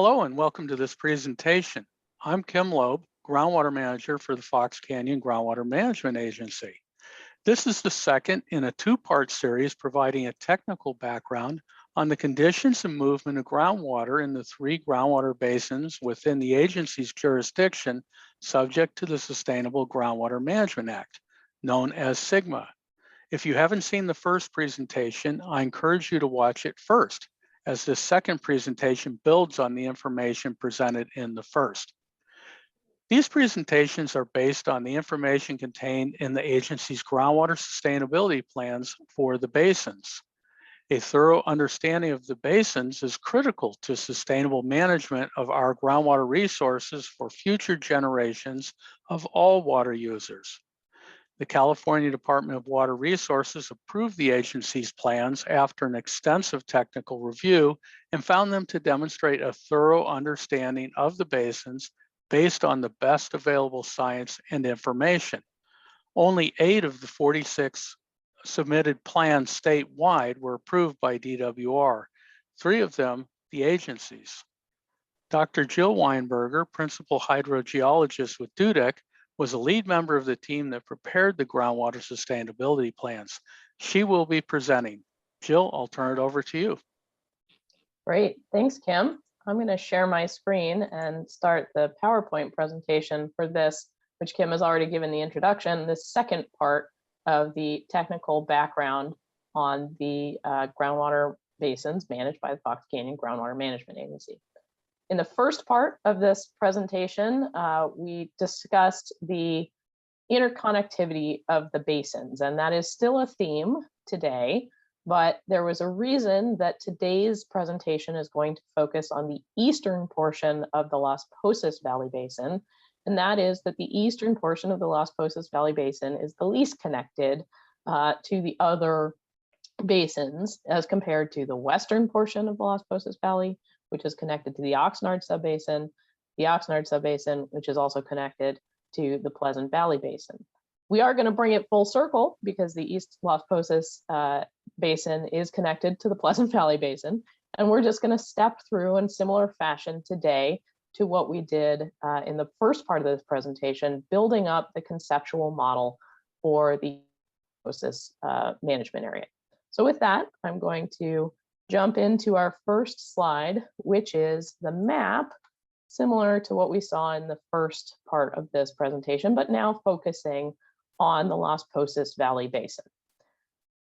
Hello and welcome to this presentation. I'm Kim Loeb, Groundwater Manager for the Fox Canyon Groundwater Management Agency. This is the second in a two-part series providing a technical background on the conditions and movement of groundwater in the three groundwater basins within the agency's jurisdiction subject to the Sustainable Groundwater Management Act, known as SGMA. If you haven't seen the first presentation, I encourage you to watch it first, as this second presentation builds on the information presented in the first. These presentations are based on the information contained in the agency's groundwater sustainability plans for the basins. A thorough understanding of the basins is critical to sustainable management of our groundwater resources for future generations of all water users. The California Department of Water Resources approved the agency's plans after an extensive technical review and found them to demonstrate a thorough understanding of the basins based on the best available science and information. Only 8 of the 46 submitted plans statewide were approved by DWR, 3 of them the agencies. Dr. Jill Weinberger, Principal Hydrogeologist with Dudek, was a lead member of the team that prepared the groundwater sustainability plans. She will be presenting. Jill, I'll turn it over to you. Great, thanks, Kim. I'm going to share my screen and start the PowerPoint presentation for this, which Kim has already given the introduction, the second part of the technical background on the groundwater basins managed by the Fox Canyon Groundwater Management Agency. In the first part of this presentation, we discussed the interconnectivity of the basins, and that is still a theme today, but there was a reason that today's presentation is going to focus on the eastern portion of the Las Posas Valley Basin, and that is that the eastern portion of the Las Posas Valley Basin is the least connected to the other basins as compared to the western portion of the Las Posas Valley, which is connected to the Oxnard Subbasin, which is also connected to the Pleasant Valley Basin. We are going to bring it full circle because the East Las Posas Basin is connected to the Pleasant Valley Basin, and we're just going to step through in similar fashion today to what we did in the first part of this presentation, building up the conceptual model for the Posas management area. So with that, I'm going to jump into our first slide, which is the map, similar to what we saw in the first part of this presentation, but now focusing on the Las Posas Valley Basin.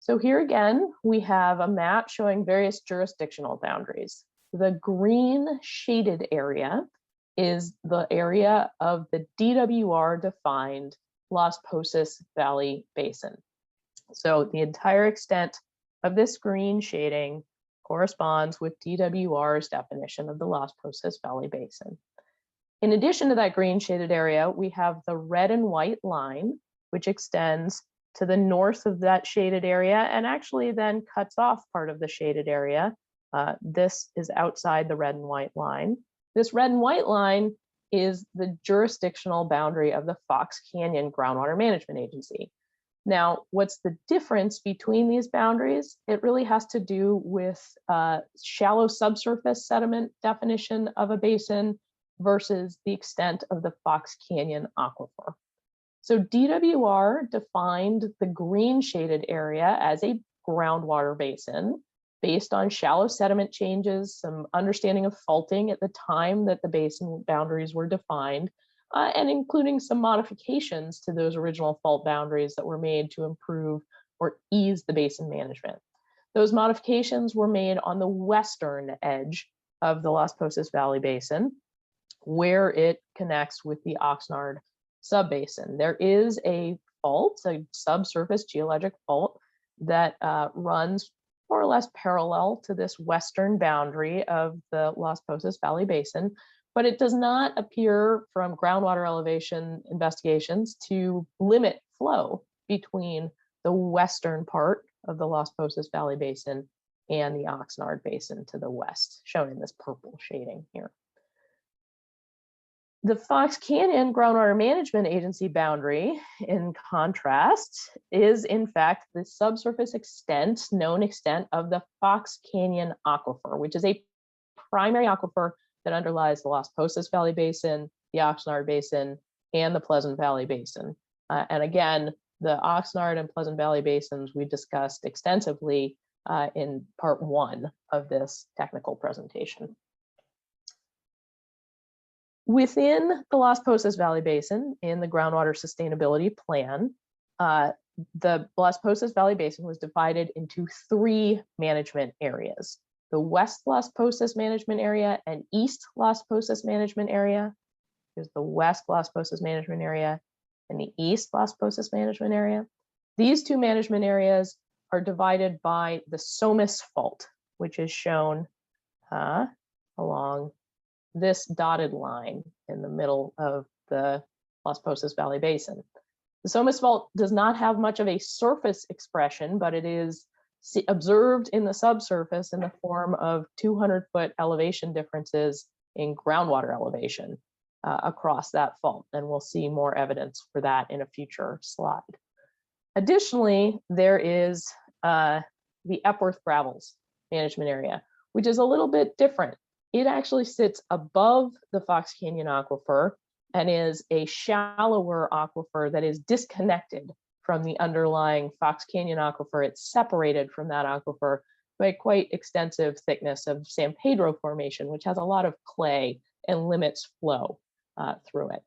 So here again, we have a map showing various jurisdictional boundaries. The green shaded area is the area of the DWR-defined Las Posas Valley Basin. So the entire extent of this green shading corresponds with DWR's definition of the Las Posas Valley Basin. In addition to that green shaded area, we have the red and white line, which extends to the north of that shaded area and actually then cuts off part of the shaded area. This is outside the red and white line. This red and white line is the jurisdictional boundary of the Fox Canyon Groundwater Management Agency. Now, what's the difference between these boundaries? It really has to do with shallow subsurface sediment definition of a basin versus the extent of the Fox Canyon aquifer. So DWR defined the green shaded area as a groundwater basin based on shallow sediment changes, some understanding of faulting at the time that the basin boundaries were defined, and including some modifications to those original fault boundaries that were made to improve or ease the basin management. Those modifications were made on the western edge of the Las Posas Valley Basin, where it connects with the Oxnard Subbasin. There is a fault, a subsurface geologic fault that runs more or less parallel to this western boundary of the Las Posas Valley Basin, but it does not appear from groundwater elevation investigations to limit flow between the western part of the Las Posas Valley Basin and the Oxnard Basin to the west, shown in this purple shading here. The Fox Canyon Groundwater Management Agency boundary, in contrast, is in fact the subsurface known extent of the Fox Canyon aquifer, which is a primary aquifer that underlies the Las Posas Valley Basin, the Oxnard Basin, and the Pleasant Valley Basin. And again, the Oxnard and Pleasant Valley Basins we discussed extensively in part 1 of this technical presentation. Within the Las Posas Valley Basin, in the Groundwater Sustainability Plan, the Las Posas Valley Basin was divided into 3 management areas: the West Las Posas Management Area and East Las Posas Management Area. There's the West Las Posas Management Area and the East Las Posas Management Area. These 2 management areas are divided by the Somis Fault, which is shown along this dotted line in the middle of the Las Posas Valley Basin. The Somis Fault does not have much of a surface expression, but it is observed in the subsurface in the form of 200-foot elevation differences in groundwater elevation across that fault. And we'll see more evidence for that in a future slide. Additionally, there is the Epworth Gravels Management Area, which is a little bit different. It actually sits above the Fox Canyon Aquifer and is a shallower aquifer that is disconnected from the underlying Fox Canyon Aquifer. It's separated from that aquifer by a quite extensive thickness of San Pedro Formation, which has a lot of clay and limits flow through it.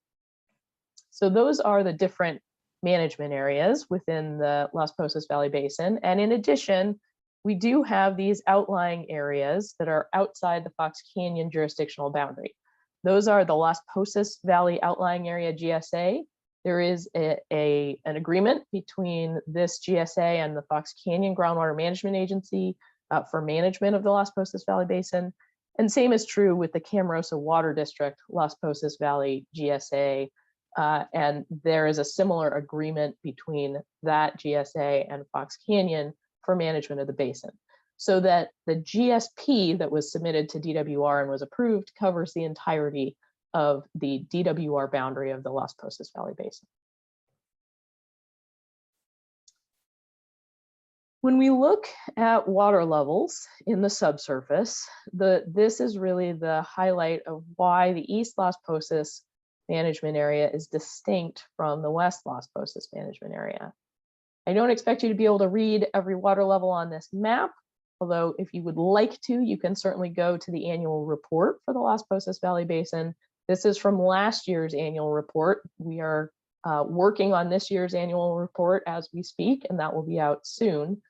So those are the different management areas within the Las Posas Valley Basin. And in addition, we do have these outlying areas that are outside the Fox Canyon jurisdictional boundary. Those are the Las Posas Valley Outlying Area GSA. There is an agreement between this GSA and the Fox Canyon Groundwater Management Agency for management of the Las Posas Valley Basin. And same is true with the Camarosa Water District, Las Posas Valley GSA. And there is a similar agreement between that GSA and Fox Canyon for management of the basin, so that the GSP that was submitted to DWR and was approved covers the entirety of the DWR boundary of the Las Posas Valley Basin. When we look at water levels in the subsurface, this is really the highlight of why the East Las Posas Management Area is distinct from the West Las Posas Management Area. I don't expect you to be able to read every water level on this map, although if you would like to, you can certainly go to the annual report for the Las Posas Valley Basin. This is from last year's annual report. We are working on this year's annual report as we speak, and that will be out soon.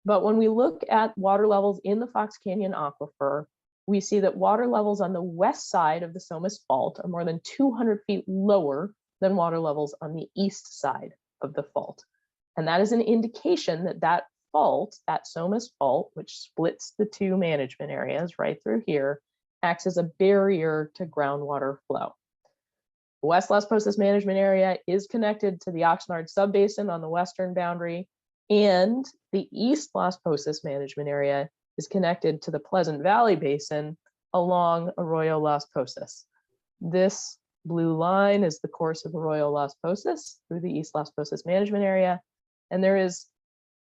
But when we look at water levels in the Fox Canyon Aquifer, we see that water levels on the west side of the Somis Fault are more than 200 feet lower than water levels on the east side of the fault. And that is an indication that that fault, that Somis Fault, which splits the 2 management areas right through here, acts as a barrier to groundwater flow. The West Las Posas Management Area is connected to the Oxnard Subbasin on the western boundary, and the East Las Posas Management Area is connected to the Pleasant Valley Basin along Arroyo Las Posas. This blue line is the course of Arroyo Las Posas through the East Las Posas Management Area. And there is,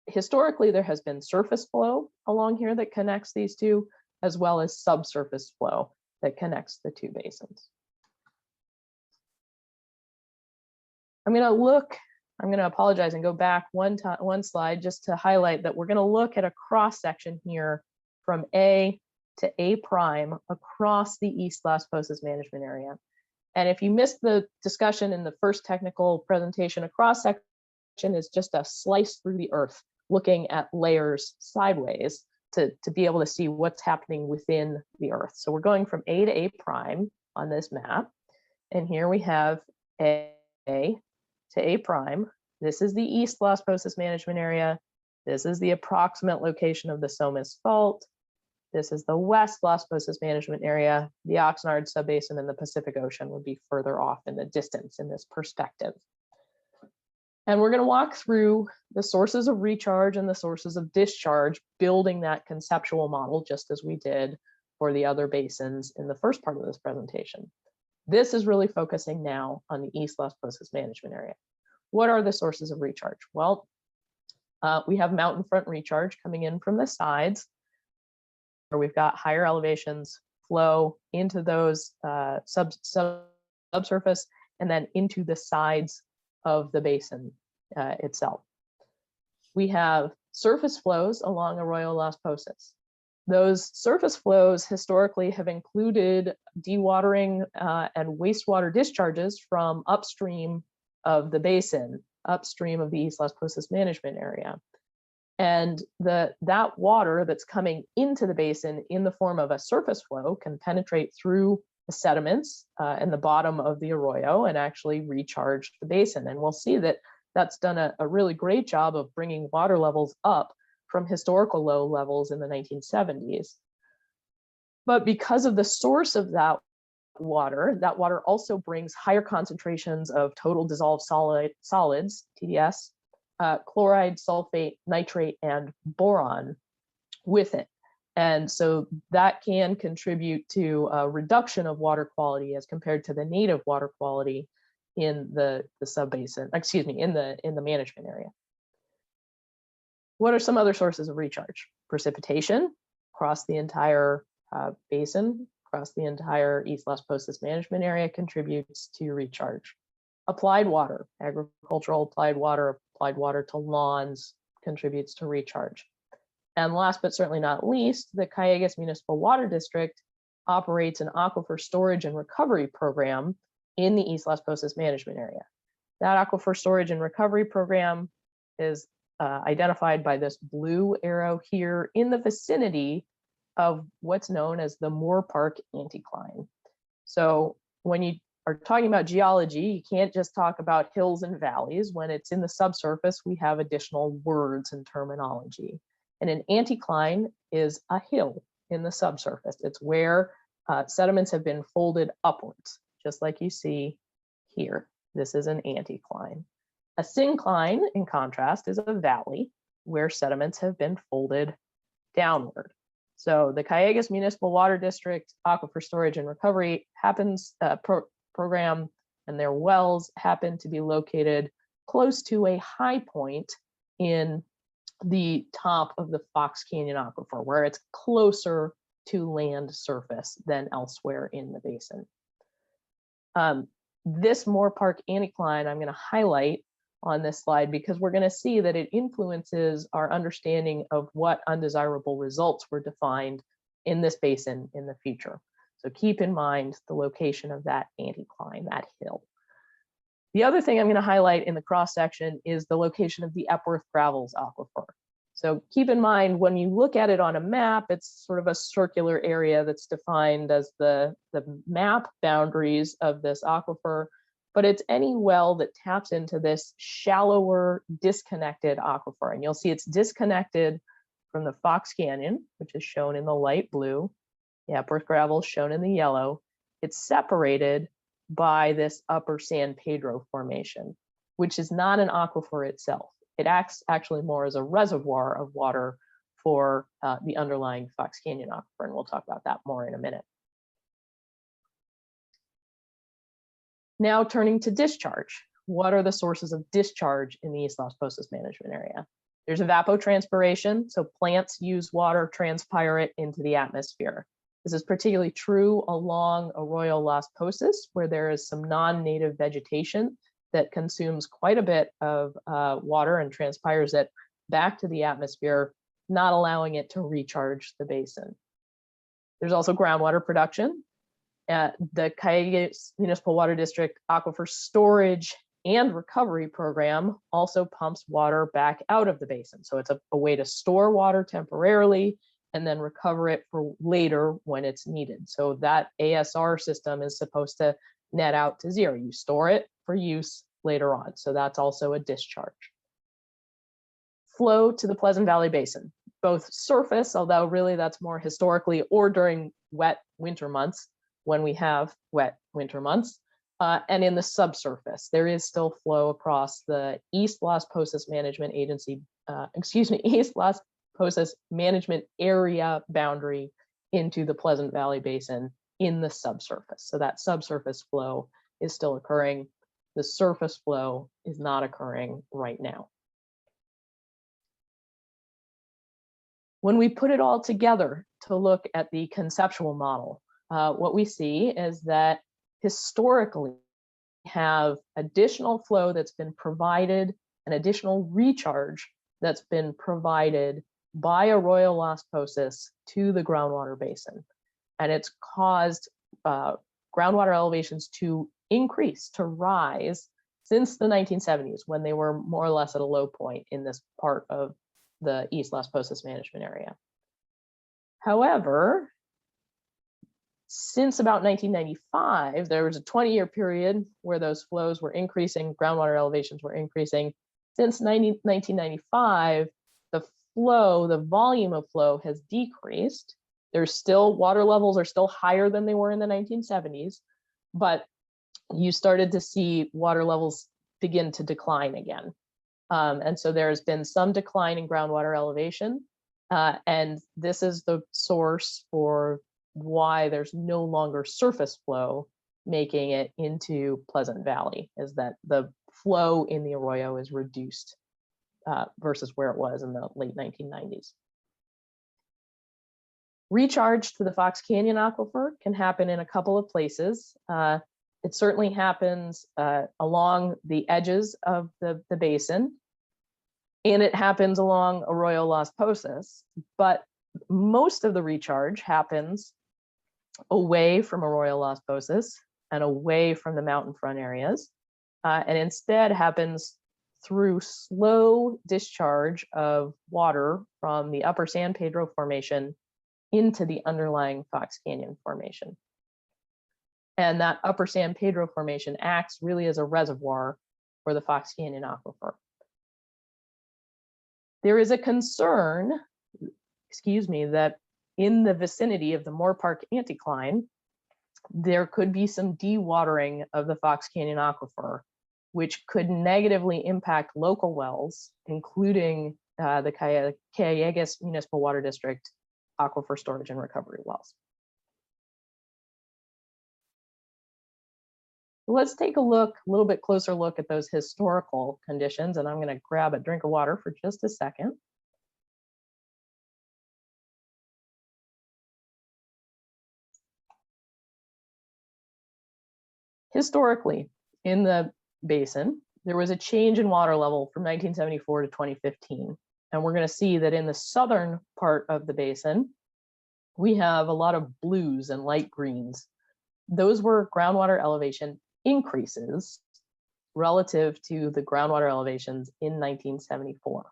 historically, there has been surface flow along here that connects these 2, as well as subsurface flow that connects the 2 basins. I'm going to apologize and go back one slide just to highlight that we're going to look at a cross section here from A to A prime across the East Las Posas Management Area. And if you missed the discussion in the first technical presentation, a cross section is just a slice through the earth, looking at layers sideways to be able to see what's happening within the earth. So we're going from A to A prime on this map. And here we have A to A prime. This is the East Las Posas Management Area. This is the approximate location of the Somis Fault. This is the West Las Posas Management Area. The Oxnard Subbasin and the Pacific Ocean would be further off in the distance in this perspective. And we're going to walk through the sources of recharge and the sources of discharge, building that conceptual model, just as we did for the other basins in the first part of this presentation. This is really focusing now on the East Las Posas Management Area. What are the sources of recharge? Well, we have mountain front recharge coming in from the sides, where we've got higher elevations flow into those subsurface and then into the sides of the basin itself. We have surface flows along Arroyo Las Posas. Those surface flows historically have included dewatering and wastewater discharges from upstream of the basin, upstream of the East Las Posas management area. And that water that's coming into the basin in the form of a surface flow can penetrate through the sediments in the bottom of the arroyo and actually recharge the basin. And we'll see that that's done a really great job of bringing water levels up from historical low levels in the 1970s. But because of the source of that water also brings higher concentrations of total dissolved solids, TDS, chloride, sulfate, nitrate, and boron with it. And so that can contribute to a reduction of water quality as compared to the native water quality in the subbasin, excuse me, in the management area. What are some other sources of recharge? Precipitation across the entire basin, across the entire East Las Posas management area contributes to recharge. Applied water, agricultural applied water to lawns contributes to recharge. And last but certainly not least, the Calleguas Municipal Water District operates an aquifer storage and recovery program in the East Las Posas management area. That aquifer storage and recovery program is identified by this blue arrow here in the vicinity of what's known as the Moore Park anticline. So when you are talking about geology, you can't just talk about hills and valleys. When it's in the subsurface, we have additional words and terminology. And an anticline is a hill in the subsurface. It's where sediments have been folded upwards, just like you see here. This is an anticline. A syncline, in contrast, is a valley where sediments have been folded downward. So the Calleguas Municipal Water District Aquifer Storage and Recovery program and their wells happen to be located close to a high point in the top of the Fox Canyon Aquifer, where it's closer to land surface than elsewhere in the basin. This Moore Park anticline I'm going to highlight on this slide because we're going to see that it influences our understanding of what undesirable results were defined in this basin in the future. So keep in mind the location of that anticline, that hill. The other thing I'm going to highlight in the cross section is the location of the Epworth Gravels Aquifer. So keep in mind when you look at it on a map, it's sort of a circular area that's defined as the map boundaries of this aquifer, but it's any well that taps into this shallower, disconnected aquifer. And you'll see it's disconnected from the Fox Canyon, which is shown in the light blue. The Epworth Gravel is shown in the yellow. It's separated by this upper San Pedro formation, which is not an aquifer itself. It acts actually more as a reservoir of water for the underlying Fox Canyon aquifer, and we'll talk about that more in a minute. Now turning to discharge. What are the sources of discharge in the East Las Posas management area? There's evapotranspiration, so plants use water, transpire it into the atmosphere. This is particularly true along Arroyo Las Posas, where there is some non-native vegetation that consumes quite a bit of water and transpires it back to the atmosphere, not allowing it to recharge the basin. There's also groundwater production. The Calleguas Municipal Water District Aquifer Storage and Recovery Program also pumps water back out of the basin. So it's a way to store water temporarily and then recover it for later when it's needed. So that ASR system is supposed to net out to zero. You store it for use later on. So that's also a discharge. Flow to the Pleasant Valley Basin, both surface, although really that's more historically, or during wet winter months when we have wet winter months, and in the subsurface. There is still flow across the East Las Posas Management Agency, East Las Posas Management Area boundary into the Pleasant Valley Basin in the subsurface. So that subsurface flow is still occurring. The surface flow is not occurring right now. When we put it all together to look at the conceptual model what we see is that historically we have additional flow that's been provided, an additional recharge that's been provided by Arroyo Las Posas to the groundwater basin. And it's caused groundwater elevations to increase, to rise since the 1970s, when they were more or less at a low point in this part of the East Las Posas management area. However, since about 1995, there was a 20-year period where those flows were increasing, groundwater elevations were increasing. Since 1995, the flow, the volume of flow has decreased. There's still, water levels are still higher than they were in the 1970s, but you started to see water levels begin to decline again. And so there's been some decline in groundwater elevation. And this is the source for why there's no longer surface flow making it into Pleasant Valley, is that the flow in the arroyo is reduced versus where it was in the late 1990s. Recharge to the Fox Canyon aquifer can happen in a couple of places. It certainly happens along the edges of the basin, and it happens along Arroyo Las Posas, but most of the recharge happens away from Arroyo Las Posas and away from the mountain front areas, and instead happens through slow discharge of water from the upper San Pedro Formation into the underlying Fox Canyon Formation. And that upper San Pedro Formation acts really as a reservoir for the Fox Canyon aquifer. There is a concern, that in the vicinity of the Moore Park anticline, there could be some dewatering of the Fox Canyon aquifer, which could negatively impact local wells, including the Calleguas Municipal Water District aquifer storage and recovery wells. Let's take a little bit closer look at those historical conditions, and I'm going to grab a drink of water for just a second. Historically, in the basin, there was a change in water level from 1974 to 2015. And we're going to see that in the southern part of the basin, we have a lot of blues and light greens. Those were groundwater elevation increases relative to the groundwater elevations in 1974.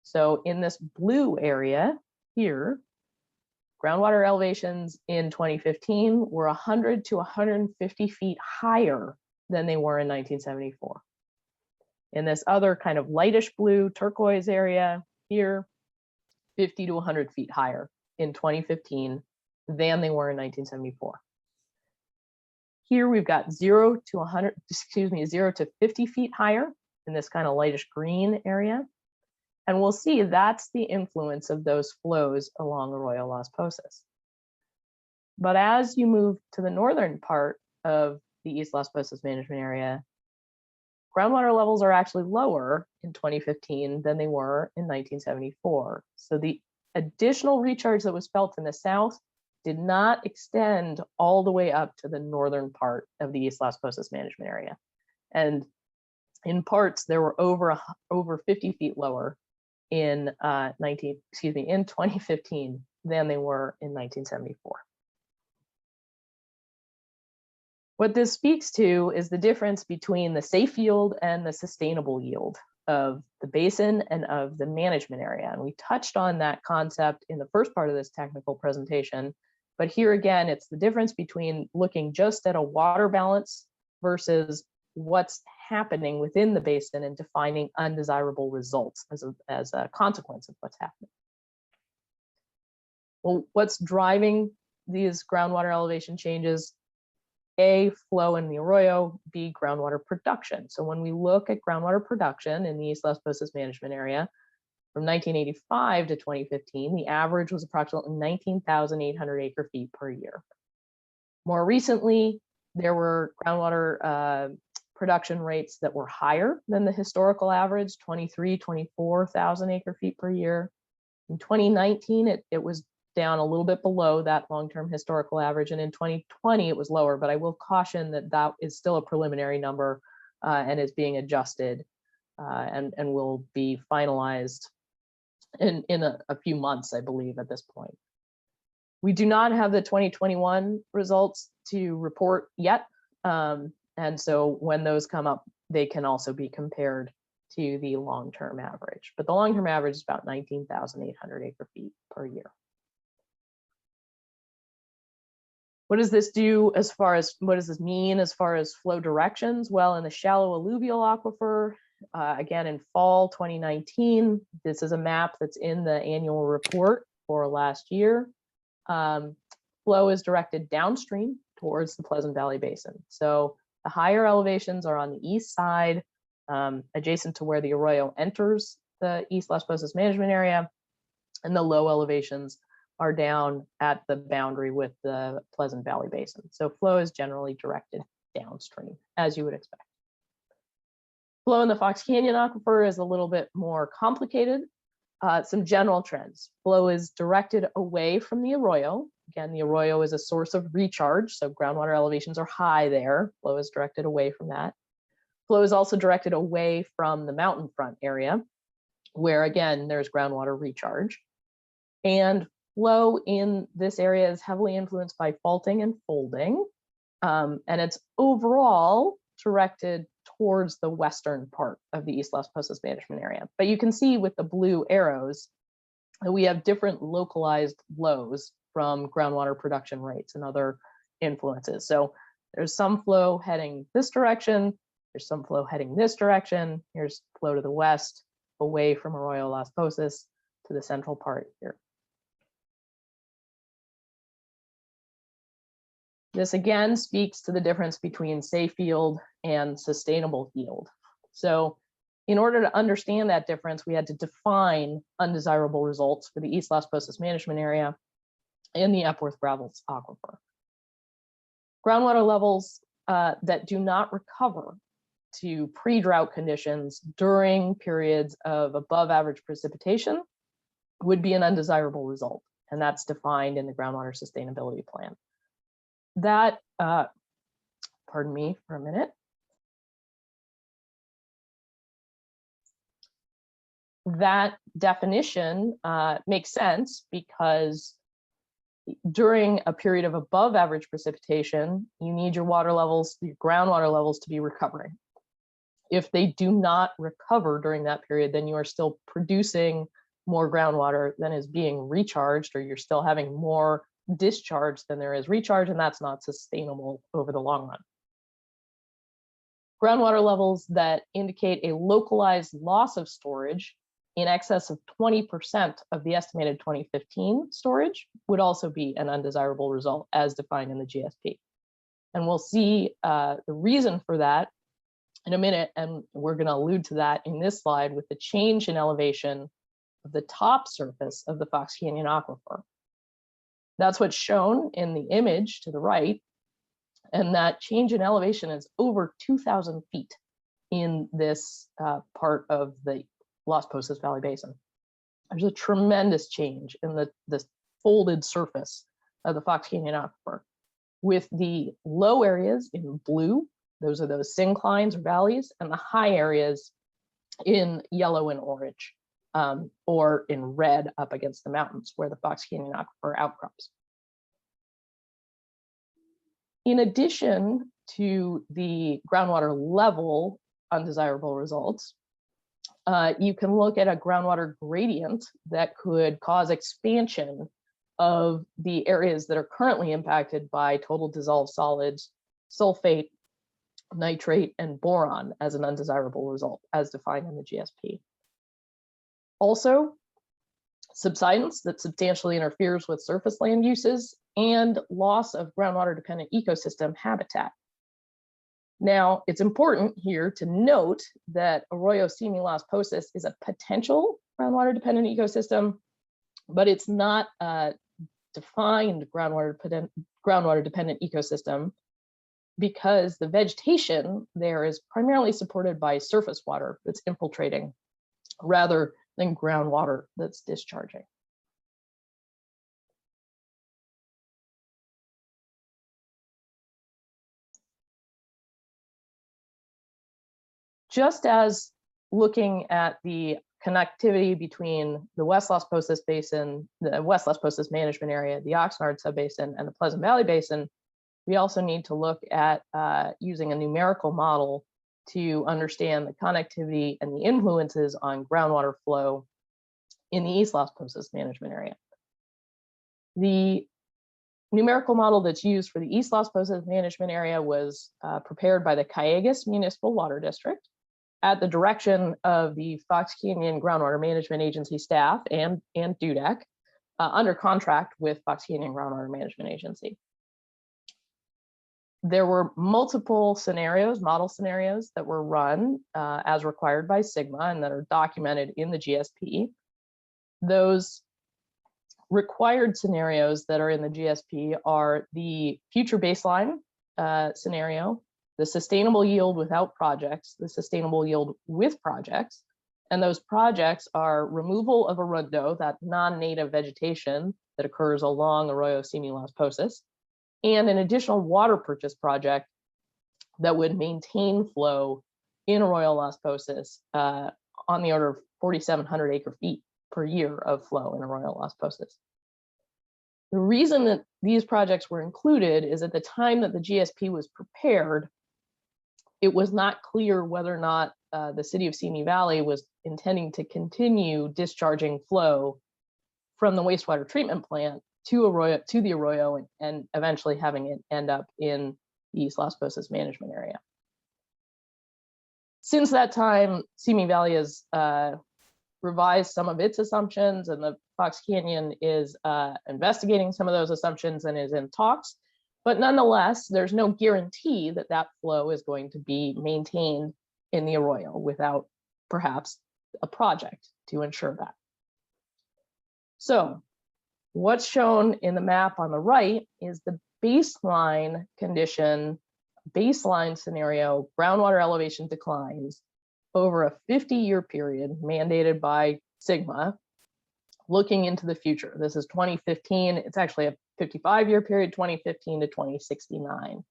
So in this blue area here, groundwater elevations in 2015 were 100 to 150 feet higher than they were in 1974. In this other kind of lightish blue turquoise area here, 50 to 100 feet higher in 2015 than they were in 1974. Here we've got 0 to 50 feet higher in this kind of lightish green area. And we'll see that's the influence of those flows along Arroyo Las Posas. But as you move to the northern part of the East Las Posas management area, groundwater levels are actually lower in 2015 than they were in 1974. So the additional recharge that was felt in the south did not extend all the way up to the northern part of the East Las Posas management area. And in parts, there were over 50 feet lower in 2015 than they were in 1974. What this speaks to is the difference between the safe yield and the sustainable yield of the basin and of the management area. And we touched on that concept in the first part of this technical presentation, but here again, it's the difference between looking just at a water balance versus what's happening within the basin and defining undesirable results as a consequence of what's happening. Well, what's driving these groundwater elevation changes? A, flow in the arroyo, B, groundwater production. So when we look at groundwater production in the East Las Posas management area, from 1985 to 2015, the average was approximately 19,800 acre feet per year. More recently, there were groundwater production rates that were higher than the historical average, 24,000 acre feet per year. In 2019, it was down a little bit below that long-term historical average, and in 2020 it was lower, but I will caution that that is still a preliminary number and is being adjusted and will be finalized in a few months, I believe, at this point. We do not have the 2021 results to report yet, and so when those come up, they can also be compared to the long-term average. But the long-term average is about 19,800 acre-feet per year. What does this do as far as, what does this mean as far as flow directions? Well, in the shallow alluvial aquifer, again in fall 2019, this is a map that's in the annual report for last year. Flow is directed downstream towards the Pleasant Valley Basin. So the higher elevations are on the east side, adjacent to where the arroyo enters the East Las Posas management area, and the low elevations are down at the boundary with the Pleasant Valley Basin. So flow is generally directed downstream, as you would expect. Flow in the Fox Canyon aquifer is a little bit more complicated. Some general trends. Flow is directed away from the arroyo. Again, the arroyo is a source of recharge, so groundwater elevations are high there. Flow is directed away from that. Flow is also directed away from the mountain front area, where again, there's groundwater recharge. And flow in this area is heavily influenced by faulting and folding, and it's overall directed towards the western part of the East Las Posas management area. But you can see with the blue arrows that we have different localized lows from groundwater production rates and other influences. So there's some flow heading this direction, there's some flow heading this direction, here's flow to the west, away from Arroyo Las Posas to the central part here. This again speaks to the difference between safe yield and sustainable yield. So in order to understand that difference, we had to define undesirable results for the East Las Posas management area and the Epworth Gravels aquifer. Groundwater levels that do not recover to pre-drought conditions during periods of above average precipitation would be an undesirable result, and that's defined in the Groundwater Sustainability Plan. That, pardon me for a minute. That definition makes sense because during a period of above average precipitation, you need your water levels, your groundwater levels to be recovering. If they do not recover during that period, then you are still producing more groundwater than is being recharged, or you're still having more discharge than there is recharge, and that's not sustainable over the long run. Groundwater levels that indicate a localized loss of storage in excess of 20% of the estimated 2015 storage would also be an undesirable result as defined in the GSP. And we'll see the reason for that in a minute, and we're going to allude to that in this slide with the change in elevation of the top surface of the Fox Canyon aquifer. That's what's shown in the image to the right, and that change in elevation is over 2,000 feet in this part of the Las Posas Valley Basin. There's a tremendous change in the folded surface of the Fox Canyon aquifer, with the low areas in blue, those are those synclines or valleys, and the high areas in yellow and orange, or in red up against the mountains where the Fox Canyon aquifer outcrops. In addition to the groundwater level undesirable results, you can look at a groundwater gradient that could cause expansion of the areas that are currently impacted by total dissolved solids, sulfate, nitrate, and boron as an undesirable result, as defined in the GSP. Also, subsidence that substantially interferes with surface land uses and loss of groundwater-dependent ecosystem habitat. Now, it's important here to note that Arroyo Simi Las Posas is a potential groundwater-dependent ecosystem, but it's not a defined groundwater-dependent ecosystem because the vegetation there is primarily supported by surface water that's infiltrating rather than groundwater that's discharging. just as looking at the connectivity between the West Las Posas Basin, the West Las Posas Management Area, the Oxnard Subbasin, and the Pleasant Valley Basin, we also need to look at using a numerical model to understand the connectivity and the influences on groundwater flow in the East Las Posas Management Area. The numerical model that's used for the East Las Posas Management Area was prepared by the Callegas Municipal Water District at the direction of the Fox Canyon Groundwater Management Agency staff and Dudek, under contract with Fox Canyon Groundwater Management Agency. There were multiple scenarios, model scenarios, that were run as required by SGMA and that are documented in the GSP. Those required scenarios that are in the GSP are the future baseline scenario, the sustainable yield without projects, the sustainable yield with projects, and those projects are removal of arundo, that non-native vegetation that occurs along Arroyo Simi Las Posas, and an additional water purchase project that would maintain flow in Arroyo Las Posas on the order of 4,700 acre-feet per year of flow in Arroyo Las Posas. The reason that these projects were included is at the time that the GSP was prepared, it was not clear whether or not the city of Simi Valley was intending to continue discharging flow from the wastewater treatment plant to the Arroyo and eventually having it end up in the East Las Posas Management Area. Since that time, Simi Valley has revised some of its assumptions, and the Fox Canyon is investigating some of those assumptions and is in talks. But nonetheless, there's no guarantee that that flow is going to be maintained in the Arroyo without perhaps a project to ensure that. So what's shown in the map on the right is the baseline condition, baseline scenario, groundwater elevation declines over a 50-year period mandated by SGMA, looking into the future. This is 2015. It's actually a 55-year period, 2015 to 2069.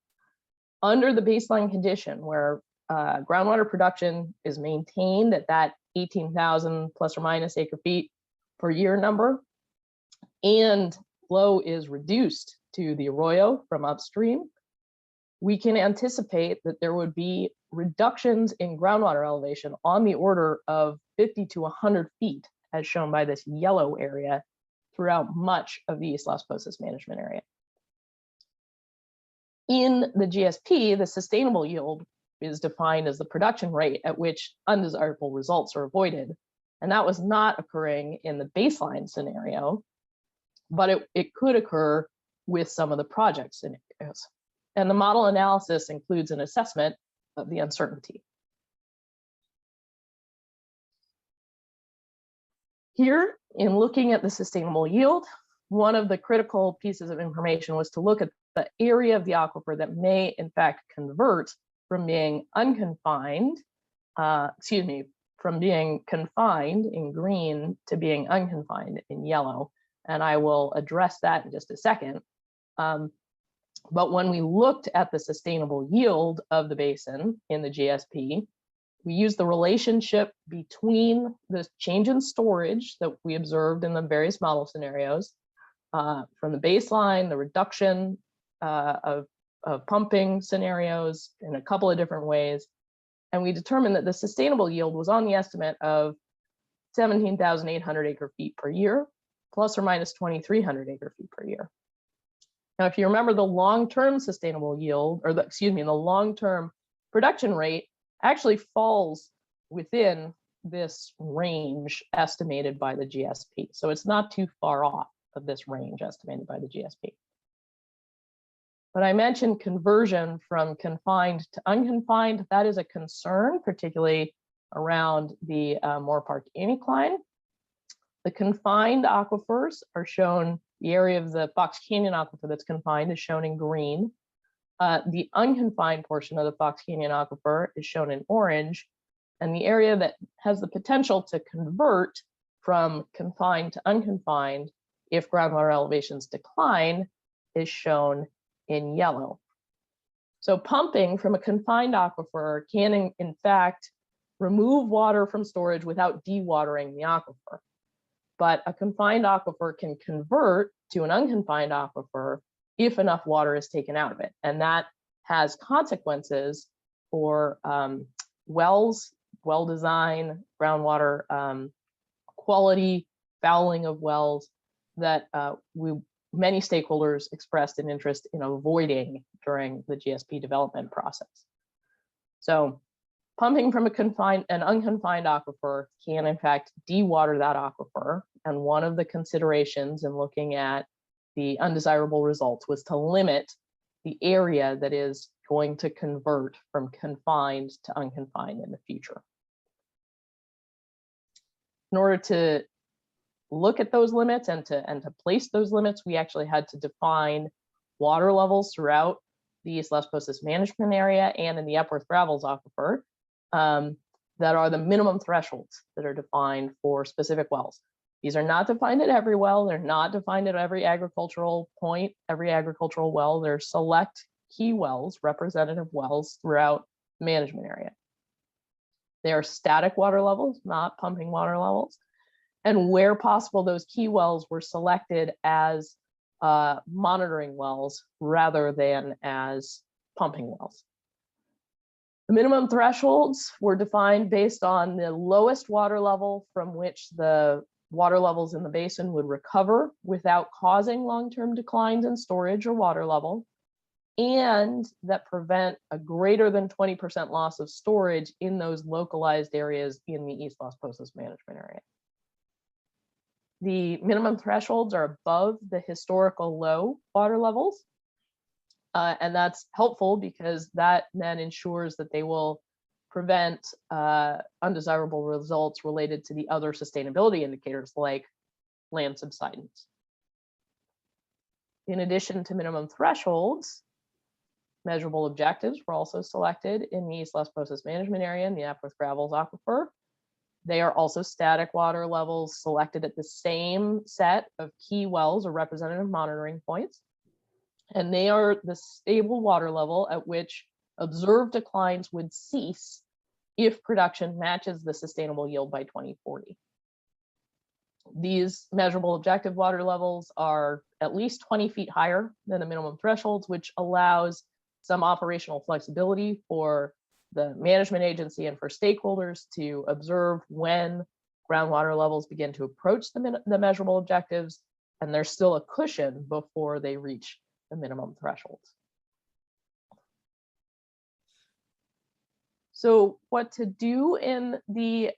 Under the baseline condition where groundwater production is maintained at that 18,000 plus or minus acre-feet per year number, and flow is reduced to the Arroyo from upstream, we can anticipate that there would be reductions in groundwater elevation on the order of 50 to 100 feet, as shown by this yellow area, throughout much of the East Las Posas Management Area. In the GSP, the sustainable yield is defined as the production rate at which undesirable results are avoided. And that was not occurring in the baseline scenario, but it could occur with some of the project scenarios. And the model analysis includes an assessment of the uncertainty. Here, in looking at the sustainable yield, one of the critical pieces of information was to look at the area of the aquifer that may, in fact, convert from being unconfined, from being confined in green to being unconfined in yellow. And I will address that in just a second. But when we looked at the sustainable yield of the basin in the GSP, we used the relationship between the change in storage that we observed in the various model scenarios from the baseline, the reduction of pumping scenarios in a couple of different ways. And we determined that the sustainable yield was on the estimate of 17,800 acre-feet per year, plus or minus 2,300 acre-feet per year. Now, if you remember, the long-term sustainable yield, or the long-term production rate actually falls within this range estimated by the GSP. So it's not too far off of this range estimated by the GSP. But I mentioned conversion from confined to unconfined. That is a concern, particularly around the Moore Park anticline. The confined aquifers are shown, the area of the Fox Canyon aquifer that's confined is shown in green. The unconfined portion of the Fox Canyon aquifer is shown in orange, and the area that has the potential to convert from confined to unconfined if groundwater elevations decline is shown in yellow. So pumping from a confined aquifer can in fact remove water from storage without dewatering the aquifer. But a confined aquifer can convert to an unconfined aquifer if enough water is taken out of it. And that has consequences for wells, well design, groundwater quality, fouling of wells that many stakeholders expressed an interest in avoiding during the GSP development process. So pumping from an unconfined aquifer can in fact dewater that aquifer. And one of the considerations in looking at the undesirable results was to limit the area that is going to convert from confined to unconfined in the future. In order to look at those limits and to place those limits, we actually had to define water levels throughout the East Las Posas management area and in the Epworth Gravels aquifer that are the minimum thresholds that are defined for specific wells. These are not defined at every well. They're not defined at every agricultural point, every agricultural well. They're select key wells, representative wells throughout the management area. They are static water levels, not pumping water levels. And where possible, those key wells were selected as monitoring wells rather than as pumping wells. The minimum thresholds were defined based on the lowest water level from which the water levels in the basin would recover without causing long-term declines in storage or water level, and that prevent a greater than 20% loss of storage in those localized areas in the East Las Posas management area. The minimum thresholds are above the historical low water levels. And that's helpful because that then ensures that they will prevent undesirable results related to the other sustainability indicators like land subsidence. In addition to minimum thresholds, measurable objectives were also selected in the East Las Posas management area in the Epworth Gravels aquifer. They are also static water levels selected at the same set of key wells or representative monitoring points. And they are the stable water level at which observed declines would cease if production matches the sustainable yield by 2040. These measurable objective water levels are at least 20 feet higher than the minimum thresholds, which allows some operational flexibility for the management agency and for stakeholders to observe when groundwater levels begin to approach the measurable objectives, and there's still a cushion before they reach the minimum thresholds. So what to do in the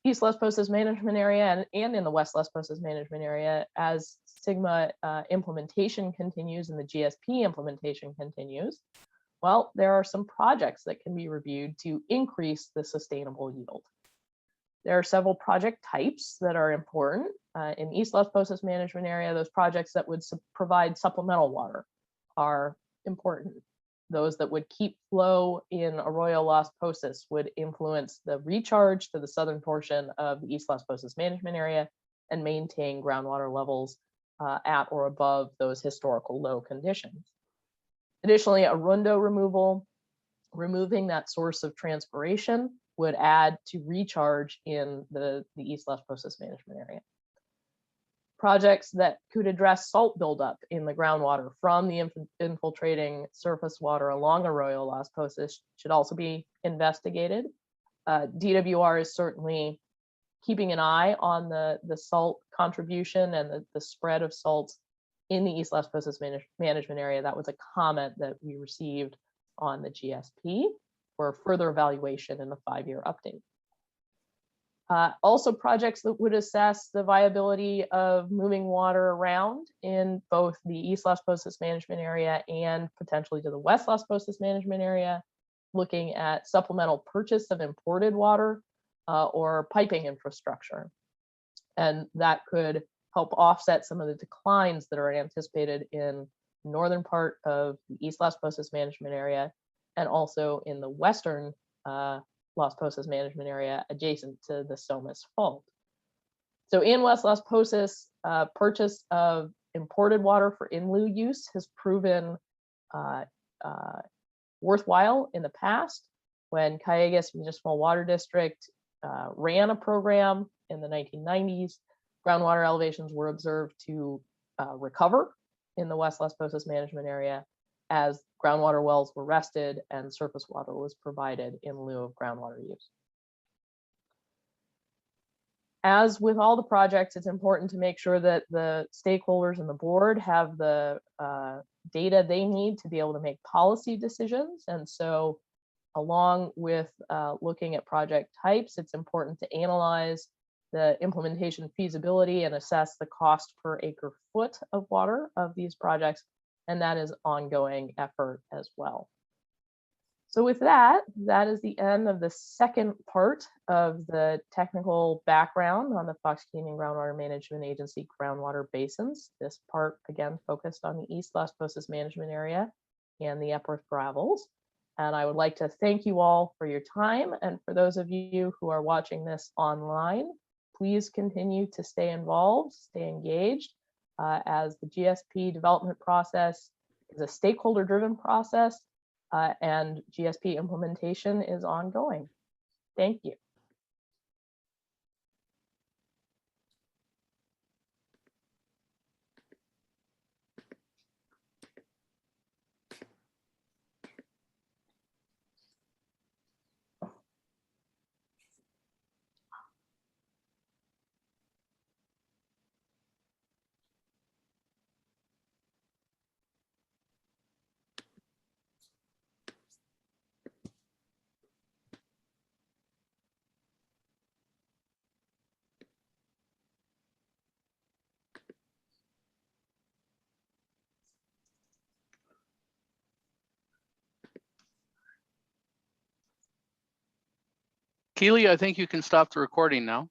East Las Posas management area and in the West Las Posas management area as SGMA implementation continues and the GSP implementation continues? Well, there are some projects that can be reviewed to increase the sustainable yield. There are several project types that are important. In East Las Posas management area, those projects that would provide supplemental water are important. Those that would keep flow in Arroyo Las Posas would influence the recharge to the southern portion of the East Las Posas management area and maintain groundwater levels at or above those historical low conditions. Additionally, Arundo removal, removing that source of transpiration, would add to recharge in the East Las Posas management area. Projects that could address salt buildup in the groundwater from the infiltrating surface water along Arroyo Las Posas should also be investigated. DWR is certainly keeping an eye on the salt contribution and the spread of salts in the East Las Posas management area. That was a comment that we received on the GSP for further evaluation in the 5-year update. Also projects that would assess the viability of moving water around in both the East Las Posas management area and potentially to the West Las Posas management area, looking at supplemental purchase of imported water or piping infrastructure. And that could help offset some of the declines that are anticipated in the northern part of the East Las Posas management area and also in the western Las Posas management area adjacent to the Somas Fault. So in West Las Posas, purchase of imported water for in lieu use has proven worthwhile in the past. when Calleguas Municipal Water District ran a program in the 1990s, groundwater elevations were observed to recover in the West Las Posas management area as groundwater wells were rested and surface water was provided in lieu of groundwater use. As with all the projects, it's important to make sure that the stakeholders and the board have the data they need to be able to make policy decisions. And so along with looking at project types, it's important to analyze the implementation feasibility and assess the cost per acre foot of water of these projects. And that is ongoing effort as well. So with that, that is the end of the second part of the technical background on the Fox Canyon Groundwater Management Agency groundwater basins. This part, again, focused on the East Las Posas management area and the Epworth Gravels. And I would like to thank you all for your time. And for those of you who are watching this online, please continue to stay involved, stay engaged, as the GSP development process is a stakeholder-driven process. And GSP implementation is ongoing. Thank you. Keely, I think you can stop the recording now.